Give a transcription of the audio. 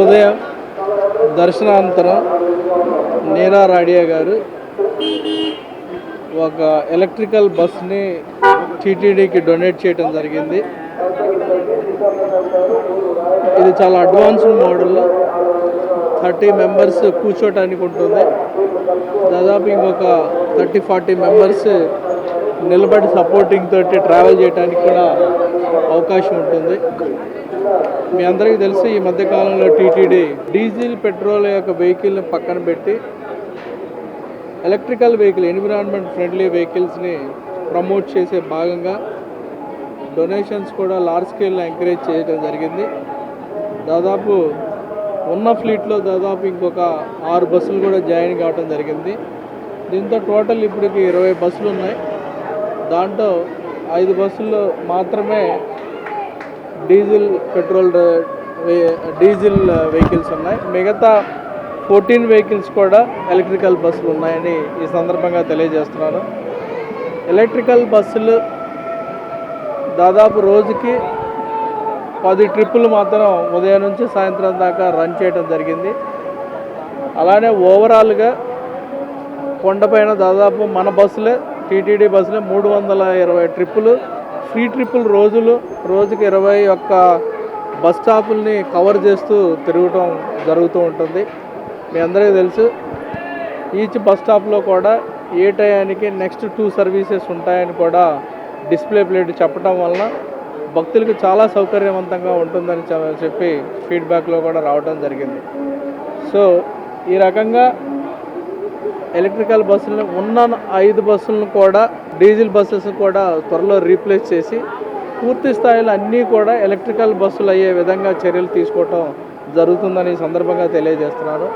ఉదయం దర్శనానంతరం నీరా రాడియా గారు ఒక ఎలక్ట్రికల్ బస్ని టీటీడీకి డొనేట్ చేయడం జరిగింది. ఇది చాలా అడ్వాన్స్డ్ మోడల్లో 30 మెంబర్స్ కూర్చోటానికి ఉంటుంది. దాదాపు ఇంకొక 30-40 మెంబర్స్ నిలబడి సపోర్టింగ్ తోటి ట్రావెల్ చేయడానికి కూడా అవకాశం ఉంటుంది. మీ అందరికీ తెలుసు, ఈ మధ్యకాలంలో టీటీడీ డీజిల్ పెట్రోల్ యొక్క వెహికల్ని పక్కన పెట్టి ఎలక్ట్రికల్ వెహికల్, ఎన్విరాన్మెంట్ ఫ్రెండ్లీ వెహికల్స్ని ప్రమోట్ చేసే భాగంగా డొనేషన్స్ కూడా లార్జ్ స్కేల్లో ఎంకరేజ్ చేయడం జరిగింది. దాదాపు ఉన్న ఫ్లీట్లో దాదాపు ఇంకొక 6 బస్సులు కూడా జాయిన్ కావడం జరిగింది. దీంతో టోటల్ ఇప్పటికి 20 బస్సులు ఉన్నాయి. దాంట్లో 5 బస్సుల్లో మాత్రమే డీజిల్ వెహికల్స్ ఉన్నాయి. మిగతా 14 వెహికల్స్ కూడా ఎలక్ట్రికల్ బస్సులు ఉన్నాయని ఈ సందర్భంగా తెలియజేస్తున్నాను. ఎలక్ట్రికల్ బస్సులు దాదాపు రోజుకి 10 ట్రిప్పులు మాత్రం ఉదయం నుంచి సాయంత్రం దాకా రన్ చేయడం జరిగింది. అలానే ఓవరాల్గా కొండపైన దాదాపు మన బస్సులే, టీటీడీ బస్సులే 320 ట్రిప్పులు, ఫ్రీ ట్రిప్పులు రోజుకి 21 బస్ స్టాపుల్ని కవర్ చేస్తూ తిరగటం జరుగుతూ ఉంటుంది. మీ అందరికీ తెలుసు, ఈచ్ బస్ స్టాప్లో కూడా ఏ టయానికి నెక్స్ట్ 2 సర్వీసెస్ ఉంటాయని కూడా డిస్ప్లే ప్లేట్ చెప్పడం వలన భక్తులకు చాలా సౌకర్యవంతంగా ఉంటుందని చెప్పి ఫీడ్బ్యాక్లో కూడా రావడం జరిగింది. సో ఈ రకంగా ఎలక్ట్రికల్ బస్సులను ఉన్న 5 బస్సులను కూడా డీజిల్ బస్సెస్ కూడా త్వరలో రీప్లేస్ చేసి పూర్తి స్థాయిలో అన్నీ కూడా ఎలక్ట్రికల్ బస్సులు అయ్యే విధంగా చర్యలు తీసుకోవటం జరుగుతుందని ఈ సందర్భంగా తెలియజేస్తున్నాను.